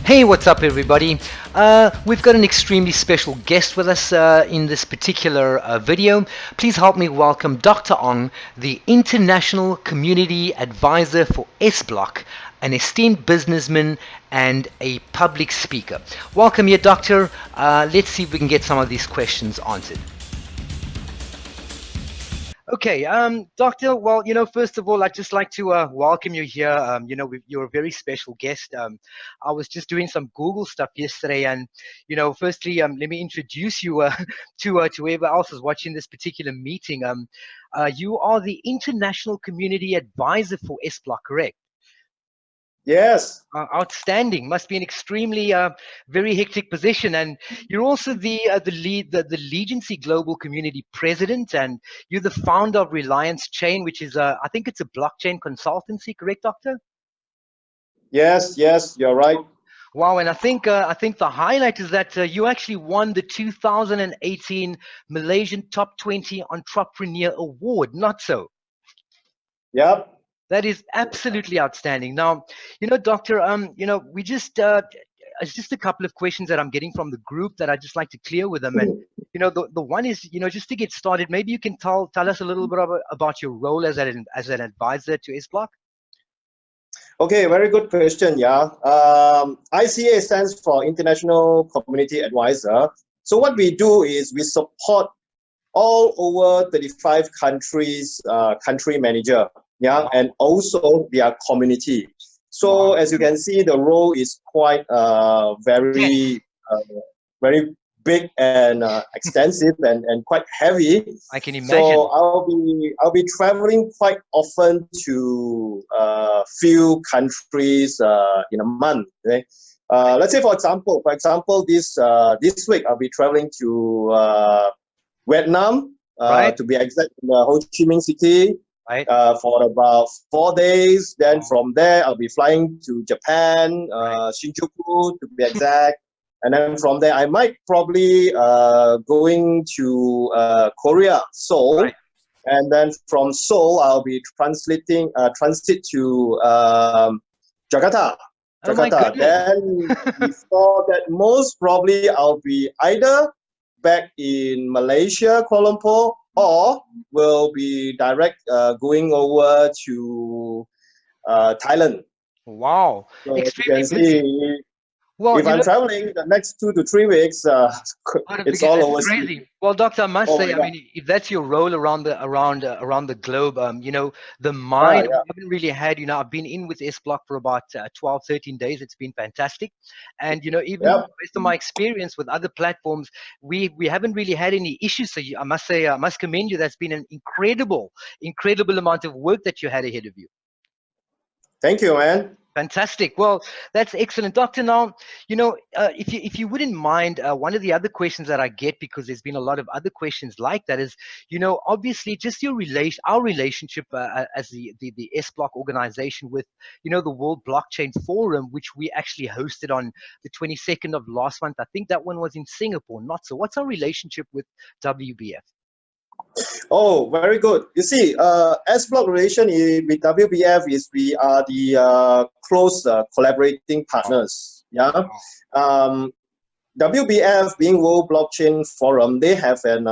Hey, what's up, everybody? We've got an extremely special guest with us in this particular video. Please help me welcome Dr. Ong, the International Community Advisor for SBlock, an esteemed businessman and a public speaker. Welcome here, Doctor. Let's see if we can get some of these questions answered. Okay, Doctor, well, first of all, I'd just like to welcome you here. You're a very special guest. I was just doing some Google stuff yesterday, and, firstly, let me introduce you to whoever else is watching this particular meeting. You are the International Community Advisor for SBlock, correct? Yes. Outstanding. Must be an extremely very hectic position, and you're also the Legiancy Global Community President, and you're the founder of Reliance Chain, which is I think it's a blockchain consultancy, correct, Doctor? Yes, you're right. Wow, and I think the highlight is that you actually won the 2018 Malaysian Top 20 Entrepreneur Award. Not so? Yep. That is absolutely outstanding. Now, Doctor, we just it's just a couple of questions that I'm getting from the group that I just like to clear with them. And the one is, just to get started, maybe you can tell us a little bit about your role as an advisor to SBlock. Okay, very good question. Yeah, ICA stands for International Community Advisor. So what we do is we support all over 35 countries, country manager. Yeah, and also their community. So as you can see, the role is quite very big and extensive and quite heavy. I can imagine. So I'll be traveling quite often to few countries in a month. Okay? Let's say for example this week I'll be traveling to Vietnam, right, to be exact, in the Ho Chi Minh City. Right. For about 4 days. Then from there, I'll be flying to Japan, Shinjuku to be exact. And then from there, I might probably going to Korea, Seoul. Right. And then from Seoul, I'll be transit to Jakarta. Oh my goodness. Then before that, most probably I'll be either back in Malaysia, Kuala Lumpur, or will be direct going over to Thailand. Wow. So extremely you can see, well, if I'm traveling the next 2 to 3 weeks, it's all over. Crazy. Well, Doctor, I must say, I mean, if that's your role around the globe, the mind, we haven't really had, I've been in with SBlock for about 12, 13 days. It's been fantastic. And, even based on my experience with other platforms, we haven't really had any issues. So I must say, I must commend you. That's been an incredible amount of work that you had ahead of you. Thank you, man. Fantastic. Well, that's excellent, Doctor. Now, if you wouldn't mind, one of the other questions that I get, because there's been a lot of other questions like that, is, obviously just our relationship as the SBlock organization with, the World Blockchain Forum, which we actually hosted on the 22nd of last month. I think that one was in Singapore. Not so. What's our relationship with WBF? Oh, very good. You see, SBlock relation with WBF is we are the close collaborating partners. Yeah. WBF being World Blockchain Forum, they have an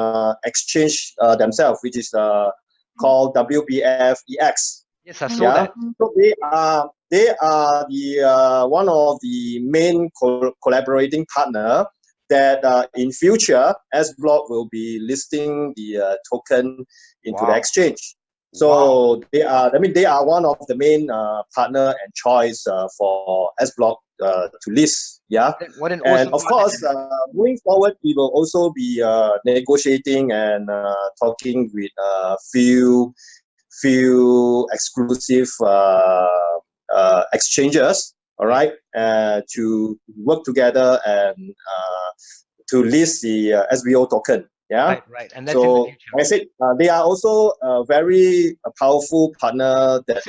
exchange themselves, which is called WBF EX. Yes, I saw that. So they are the one of the main collaborating partner that in future, SBlock will be listing the token into the exchange. So they are one of the main partner and choice for SBlock to list. Yeah. What an awesome. And of course, moving forward, we will also be negotiating and talking with few exclusive exchanges. All right, to work together and to list the SBO token. Yeah, right. And that's so I said they are also a very powerful partner that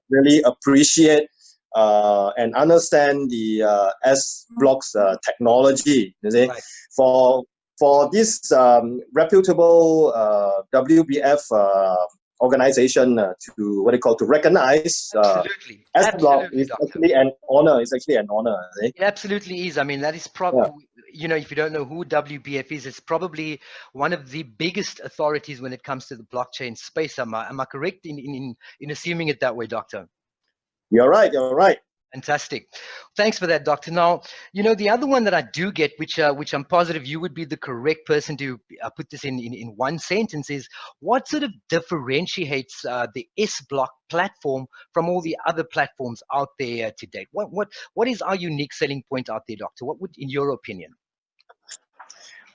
really appreciate and understand the SBlock's technology. You see, for this reputable WBF organization to what they call to recognize Absolutely. sblock Absolutely, is doctor. actually an honor. It's actually an honor. Eh? It absolutely is. I mean, that is Yeah. probably, you know, if you don't know who WBF is, it's probably one of the biggest authorities when it comes to the blockchain space. Am I correct in assuming it that way, doctor? You're right. You're right. Fantastic. Thanks for that, doctor. Now, you know, the other one that I do get, which I'm positive you would be the correct person to put this in one sentence, is what sort of differentiates the sblock platform from all the other platforms out there to date? What is our unique selling point out there, doctor? What would, in your opinion?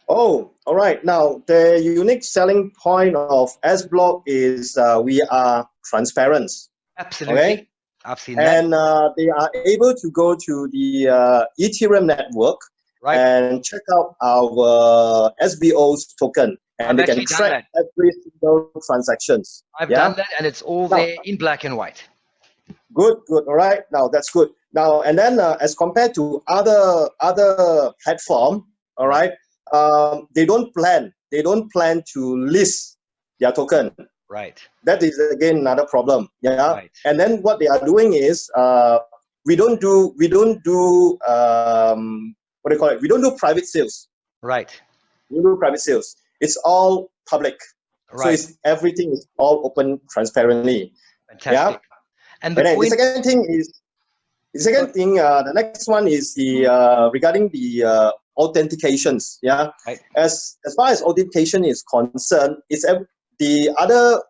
Oh, all right. Now, the unique selling point of sblock is we are transparent. Absolutely. Okay. I've seen that. And they are able to go to the Ethereum network Right. and check out our SBO's token, and I've they can actually done track that. every single transactions. I've Yeah? done that, and it's all Now, there in black and white. good, good. All right. Now that's good. Now and then, as compared to other platform, all right, they don't plan to list their token. Right. That is again another problem. Yeah. Right. And then what they are doing is we don't do what do you call it? We don't do private sales. Right. We don't do private sales. It's all public. So Right. it's everything is all open transparently. Fantastic. Yeah. And And the then point. the next one is the regarding the authentications. Yeah. Right. As far as authentication is concerned, it's the other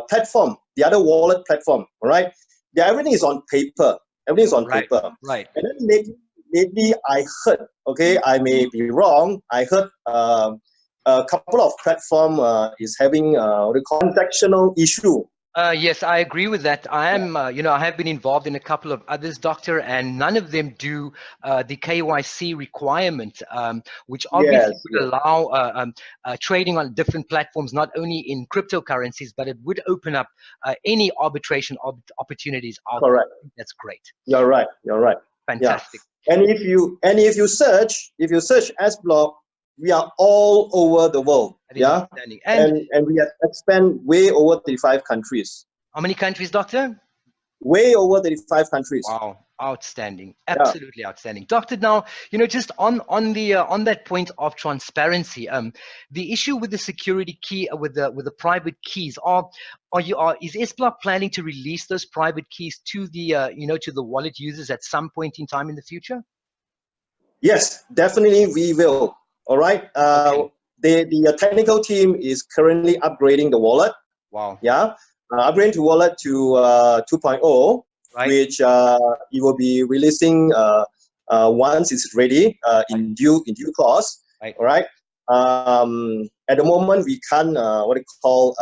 platform, the other wallet platform, right? Everything is on paper. Everything is on Right. paper. Right. And then maybe I heard, okay, I may be wrong. I heard a couple of platform is having what do you call transactional issue. Yes, I agree with that. I am, you know, I have been involved in a couple of others, doctor, and none of them do the KYC requirement, which obviously Yes, would allow trading on different platforms, not only in cryptocurrencies, but it would open up any arbitration opportunities out there. correct. That's great. You're right. You're right. Fantastic. Yeah. And if you search sblock, we are all over the world. Yeah. Outstanding. And we have expanded way over 35 countries. How many countries, doctor? Way over 35 countries. Wow, outstanding, absolutely outstanding, doctor. Now, you know, just on that point of transparency, the issue with the security key, with the private keys, is sblock planning to release those private keys to the you know, to the wallet users at some point in time in the future? Yes, definitely we will. All right. Okay. The technical team is currently upgrading the wallet. Wow. Yeah. Upgrading the wallet to 2.0, right. which it will be releasing once it's ready in due course. Right. All right. At the moment, we can't what do you call?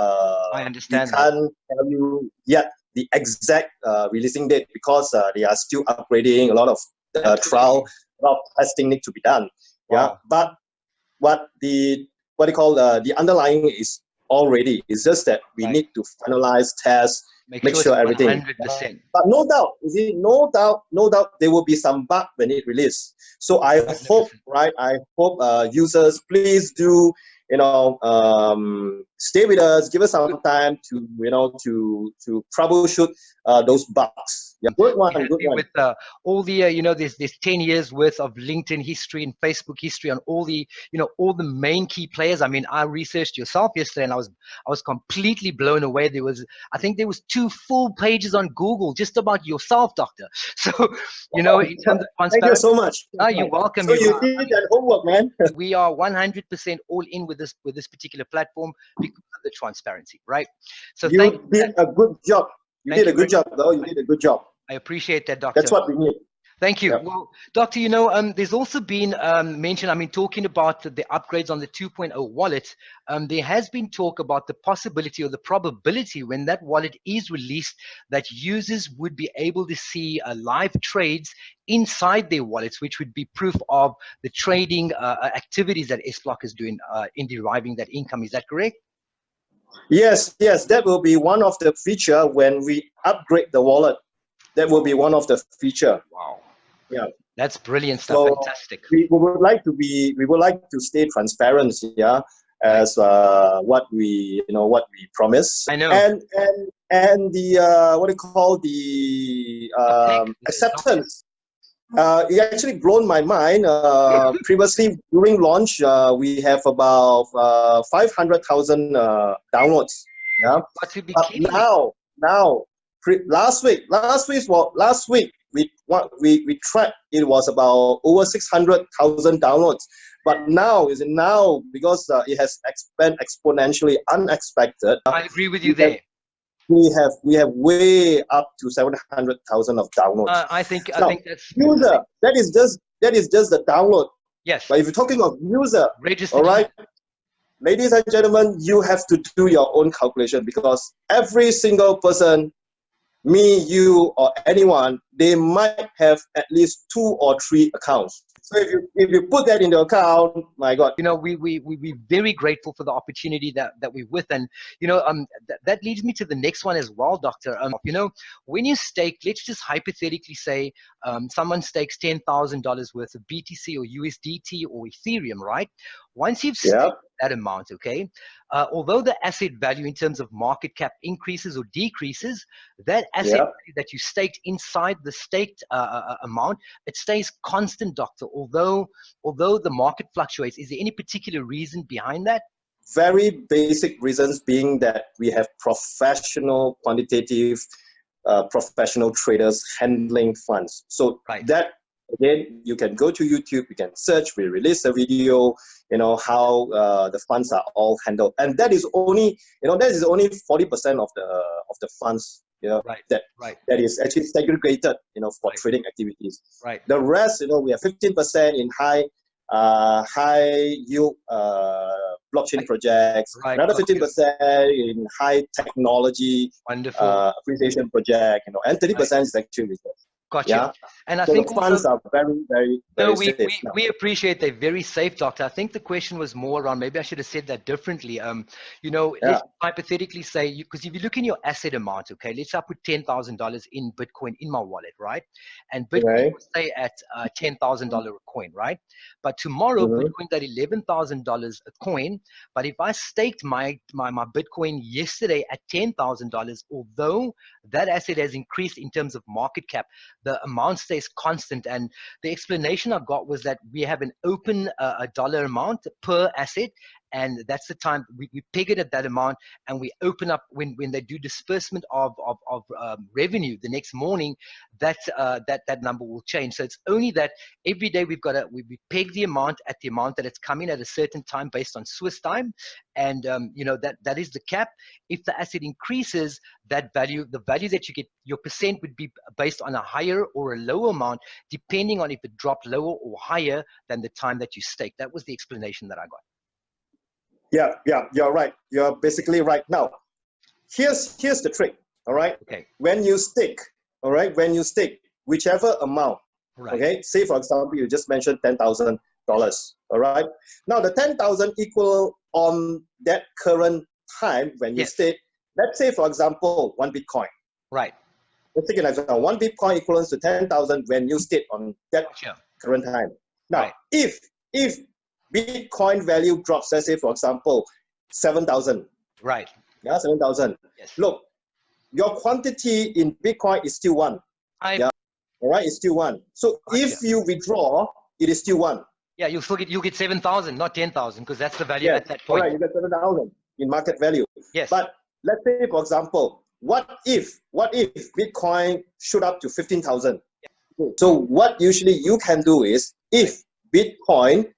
I understand. We can't tell you yet the exact releasing date because they are still upgrading. A lot of trial, a lot of testing need to be done. Wow. Yeah. But what do you call the underlying is already. It's just that we need to finalize, test, make sure everything. 100%. But no doubt, no doubt, there will be some bug when it releases. So I hope, right? I hope users please do, you know, stay with us, give us some time to, you know, to troubleshoot those bugs. Yeah, good one, good one. With all the, you know, there's 10 years worth of LinkedIn history and Facebook history on all the, you know, all the main key players. I mean, I researched yourself yesterday, and I was completely blown away. I think there was 2 full pages on Google just about yourself, doctor. So, you know, in terms of transparency. Thank you so much. Oh, you're welcome. So you did that homework, man. We are 100% all in with this particular platform because of the transparency, right? So you did a good job. You did a good job, though. You did a good job. I appreciate that, doctor. That's what we need. Thank you. Yep. Well, doctor, you know, there's also been mention, I mean, talking about the upgrades on the 2.0 wallet, there has been talk about the possibility or the probability when that wallet is released that users would be able to see live trades inside their wallets, which would be proof of the trading activities that sblock is doing in deriving that income. Is that correct? Yes, that will be one of the feature when we upgrade the wallet. That will be one of the feature. Wow. Yeah. That's brilliant stuff. So fantastic. We would like to stay transparent. Yeah. as what we promised. I know. And the what do you call the acceptance. It actually blown my mind. Previously, during launch, we have about 500,000 downloads. Yeah. But to be But now, last week we tracked, it was about over 600,000 downloads. But now because it has expanded exponentially, unexpected. I agree with you there. We have way up to 700,000 of downloads. I think that's user. That is just the download. Yes. But if you're talking of user, registered, all right, ladies and gentlemen, you have to do your own calculation, because every single person, me, you, or anyone, they might have at least 2 or 3 accounts. So if you put that into account, my God. You know, we're very grateful for the opportunity that we're with. And, you know, that leads me to the next one as well, Doctor. You know, when you stake, let's just hypothetically say someone stakes $10,000 worth of BTC or USDT or Ethereum, right? Once you've staked that amount, okay, although the asset value in terms of market cap increases or decreases, that asset value that you staked inside the staked amount, it stays constant, Doctor, although the market fluctuates. Is there any particular reason behind that? Very basic reasons being that we have professional quantitative professional traders handling funds. So that, again, you can go to YouTube, you can search, we release a video, you know, how the funds are all handled. And that is only, you know, that is only 40% of the funds, you know, that is actually segregated, you know, for trading activities. The rest, you know, we have 15% in high yield blockchain projects, another 15% in high technology appreciation project, you know, and 30% is actually research. Gotcha. And I so think the funds are very, very, very safe. We appreciate they're very safe, Doctor. I think the question was more around, maybe I should have said that differently. You know, let's hypothetically say, because if you look in your asset amount, okay, let's say I put $10,000 in Bitcoin in my wallet, right? And Bitcoin will stay at $10,000 a coin, right? But tomorrow, Bitcoin's at $11,000 a coin. But if I staked my Bitcoin yesterday at $10,000, although that asset has increased in terms of market cap, the amount stays constant. And the explanation I got was that we have an open a dollar amount per asset, and that's the time we peg it at that amount, and we open up when they do disbursement of revenue the next morning, that number will change. So it's only that every day we peg the amount at the amount that it's coming at a certain time based on Swiss time, and you know, that is the cap. If the asset increases, that value, the value that you get, your percent would be based on a higher or a lower amount, depending on if it dropped lower or higher than the time that you staked. That was the explanation that I got. Yeah, you're right. You're basically right. Now, here's the trick. All right. Okay. When you stake, all right, whichever amount. Okay. Say for example, you just mentioned $10,000. All right. Now the 10,000 equal on that current time when you stake. Let's say for example 1 Bitcoin. Right. Let's take an example. 1 Bitcoin equals to 10,000 when you stake on that current time. Now, if Bitcoin value drops, let's say for example 7,000. Right. Yeah, 7,000. Yes. Look, your quantity in Bitcoin is still 1. Yeah. All right, it's still 1. So if you withdraw, it is still 1. Yeah, you'll get 7,000, not 10,000, because that's the value at that point. All right, you get 7,000 in market value. Yes. But let's say for example, what if Bitcoin shoot up to 15,000? So what usually you can do is, if Bitcoin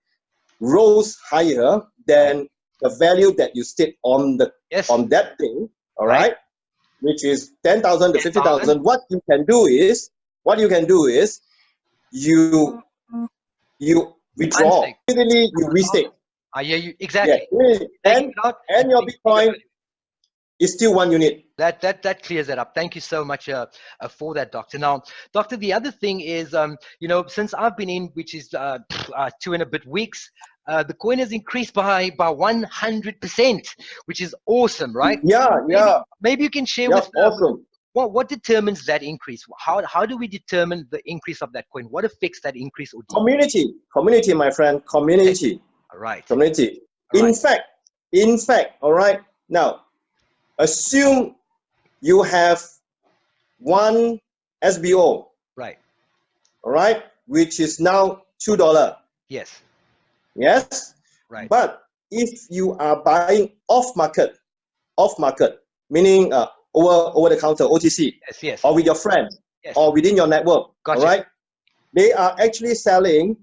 rose higher than the value that you state on the on that thing, all right, which is 10,000 to 50,000, what you can do is you withdraw. Immediately you restake. Yeah, exactly. And your Bitcoin is still 1 unit. That clears that up. Thank you so much for that, Doctor. Now, Doctor, the other thing is, you know, since I've been in, which is 2 and a bit weeks, the coin has increased by 100%, which is awesome, right? Yeah. Maybe you can share with awesome. What determines that increase? How do we determine the increase of that coin? What affects that increase or decrease? Community, my friend. Community. Right. Community. In fact, In fact, all right, now assume you have one SBO, Right. all right, which is now $2. Yes. Yes, Right. but if you are buying off market, meaning over the counter OTC, Yes. Yes. or with your friends, Yes. or within your network, all Gotcha. right, they are actually selling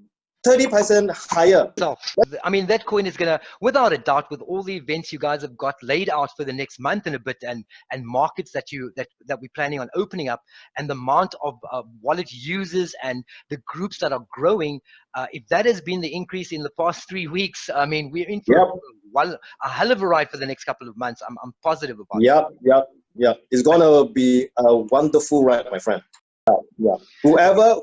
30% higher. So, I mean, that coin is going to, without a doubt, with all the events you guys have got laid out for the next month and a bit, and markets that we're planning on opening up, and the amount of wallet users and the groups that are growing, if that has been the increase in the past 3 weeks, I mean, we're in for Yep. a hell of a ride for the next couple of months. I'm positive about Yep. It's gonna be a wonderful ride, my friend. Yeah. Whoever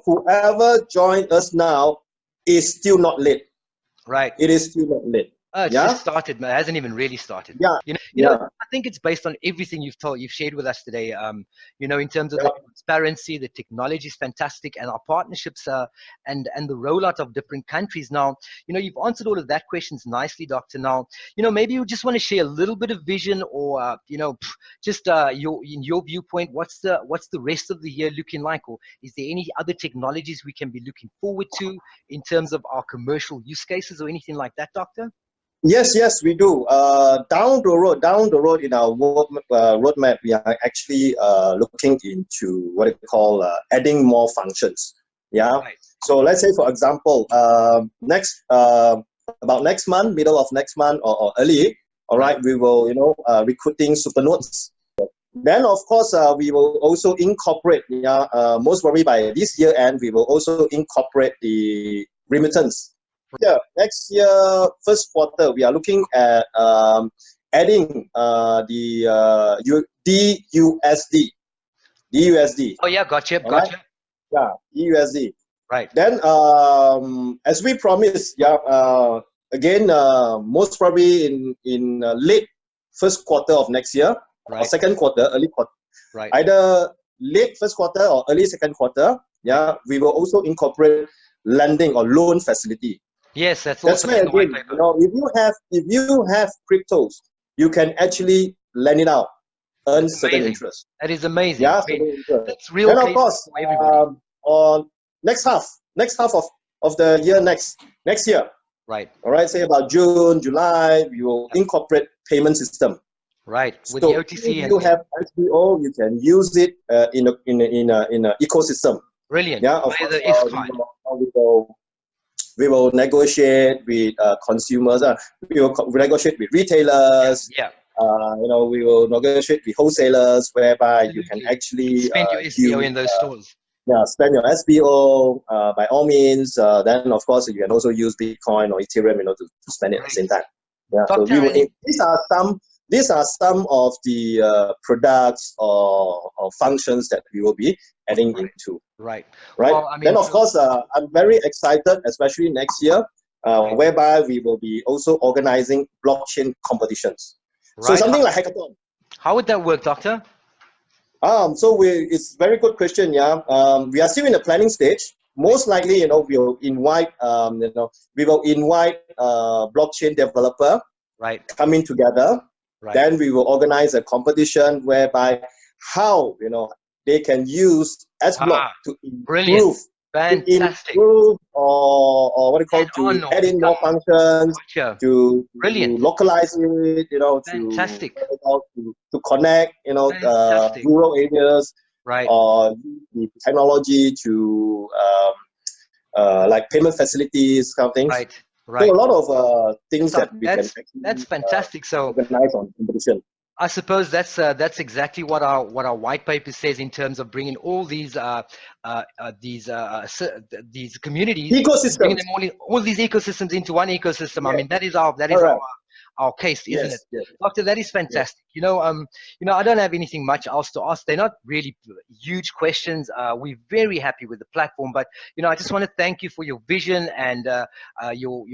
joined us now is still not late. Right. It is still not late. It's Yeah. just started, man. It hasn't even really started. Yeah. You know, I think it's based on everything you've shared with us today. In terms of the transparency, the technology is fantastic, and our partnerships and the rollout of different countries. Now, you've answered all of that questions nicely, Doctor. Now, maybe you just want to share a little bit of vision, or just your viewpoint. What's the rest of the year looking like, or is there any other technologies we can be looking forward to in terms of our commercial use cases or anything like that, Doctor? Yes, we do. Down the road in our roadmap, we are actually looking into what you call adding more functions. Yeah. Right. So let's say, for example, about next month, middle of next month or early, all right, we will recruiting super nodes. Then of course we will also incorporate. Most probably by this year end, we will also incorporate the remittance. Yeah, next year, first quarter, we are looking at adding the DUSD. Oh yeah, gotcha. Right? Yeah, DUSD. Right. Then, as we promised, again, most probably in late first quarter of next year, or second quarter, early quarter, either late first quarter or early second quarter. Yeah, we will also incorporate lending or loan facility. Yes, that's also where again, if you have cryptos, you can actually lend it out, earn certain interest. That is amazing. Yeah, that's real. Then of course, on next half of the year next year. Right. All right. Say about June, July, we will incorporate payment system. Right. With so the OTC, if you have SBO, you can use it in a ecosystem. Brilliant. Yeah. Of course, we will negotiate with consumers. We will negotiate with retailers. Yeah. We will negotiate with wholesalers, whereby you can actually spend your SBO in those stores. Yeah, spend your SBO by all means. Then of course you can also use Bitcoin or Ethereum, to spend it at the same time. Yeah. So these are some of the products or functions that we will be adding into. Right. Well, then of course, I'm very excited, especially next year, whereby we will be also organizing blockchain competitions. So something like hackathon. How would that work, Doctor? It's a very good question. Yeah. We are still in the planning stage. Most likely, we'll invite, blockchain developer. Right. Coming together. Right. Then we will organize a competition whereby how they can use sblock to improve, or what do you call to add in more functions, to localize it, to connect, rural areas, or the technology to like payment facilities, kind of things. Right. So a lot of things that we can actually, that's fantastic. So organize on competition. I suppose that's exactly what our white paper says in terms of bringing all these communities, ecosystems, bringing them all these ecosystems into one ecosystem. I mean, that is our case, isn't it? Yes. Doctor, that is fantastic. Yes. I don't have anything much else to ask. They're not really huge questions. We're very happy with the platform, but I just want to thank you for your vision and your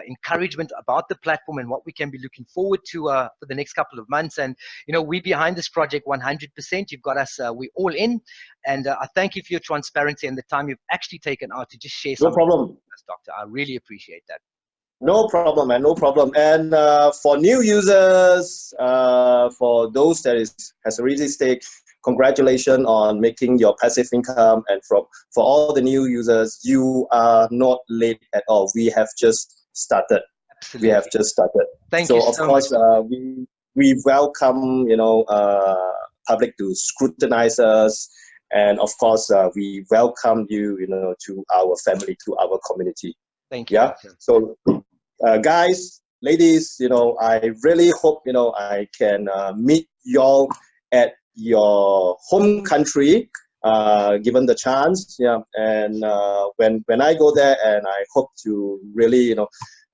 encouragement about the platform and what we can be looking forward to for the next couple of months. And we're behind this project 100%. You've got us. We're all in, and I thank you for your transparency and the time you've actually taken out to just share. No problem, Doctor. I really appreciate that. No problem, man. No problem. And for new users, for those that has already stake, congratulations on making your passive income. And for all the new users, you are not late at all. We have just started. Absolutely. We have just started. Thank you So of so course, much. we welcome public to scrutinize us, and of course we welcome you to our family, to our community. Thank you, Yeah. Doctor. So guys, ladies, I really hope I can meet y'all at your home country, given the chance. Yeah. And when I go there, and I hope to really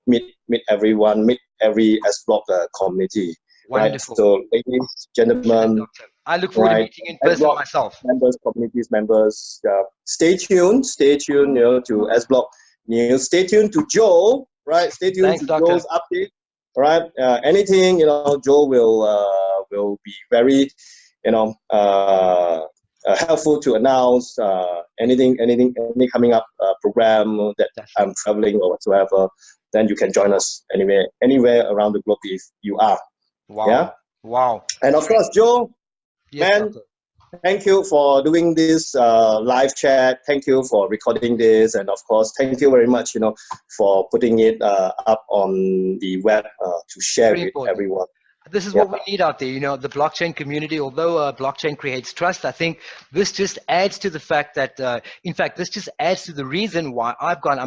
meet everyone, meet every SBlock community. Wonderful. Right. So ladies, gentlemen, I look forward to meeting in person myself. Members, communities members, stay tuned to SBlock News. Stay tuned to Joe. Right. Stay tuned. Thanks, to Doctor. Joe's update. Right. Anything Joe will be very helpful to announce. Anything coming up program that I'm traveling or whatsoever. Then you can join us anywhere around the globe if you are. Wow. Yeah. Wow. And of course, Joe, yes, man, Doctor. Thank you for doing this live chat. Thank you for recording this, and of course, thank you very much, for putting it up on the web to share with everyone. This is what we need out there, the blockchain community. Although blockchain creates trust, I think this just adds to the fact that, in fact, this just adds to the reason why I've got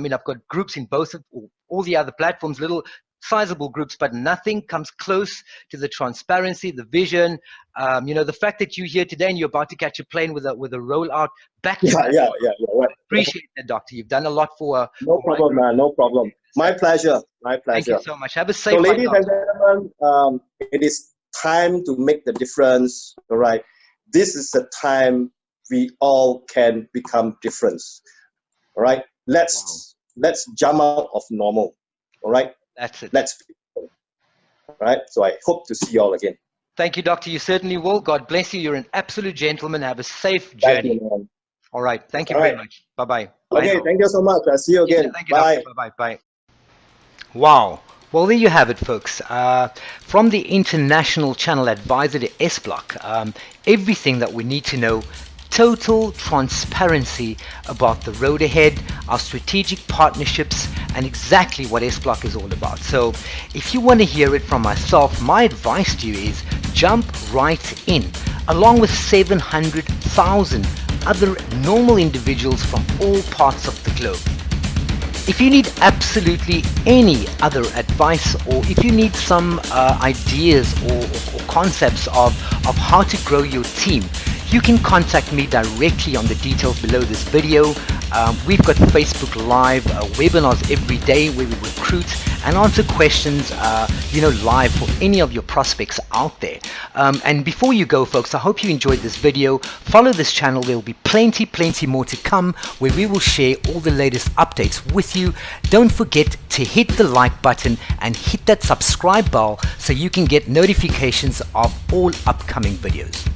groups in both of all the other platforms, little sizable groups, but nothing comes close to the transparency, the vision, the fact that you're here today and you're about to catch a plane with a rollout back. Yeah. Right. Appreciate that, Doctor. You've done a lot for. No problem, man. No problem. My pleasure. My pleasure. Thank you so much. Have a safe. So, ladies and gentlemen, it is time to make the difference. All right. This is the time we all can become different. All right. Let's jump out of normal. All right. That's it. Let's be. All right. So I hope to see you all again. Thank you, Doctor. You certainly will. God bless you. You're an absolute gentleman. Have a safe journey. Thank you, man. All right. Thank you very much. Bye-bye. Okay. Thank you so much. I'll see you again. Yeah, thank you, bye. Doctor. Bye-bye. Bye. Wow. Well, there you have it, folks. From the international channel advisor to SBlock, everything that we need to know. Total transparency about the road ahead, our strategic partnerships, and exactly what SBlock is all about. So if you want to hear it from myself, my advice to you is jump right in, along with 700,000 other normal individuals from all parts of the globe. If you need absolutely any other advice, or if you need some ideas or concepts of how to grow your team, you can contact me directly on the details below this video. We've got Facebook Live webinars every day where we recruit and answer questions, live for any of your prospects out there. And before you go, folks, I hope you enjoyed this video. Follow this channel. There will be plenty more to come where we will share all the latest updates with you. Don't forget to hit the like button and hit that subscribe bell so you can get notifications of all upcoming videos.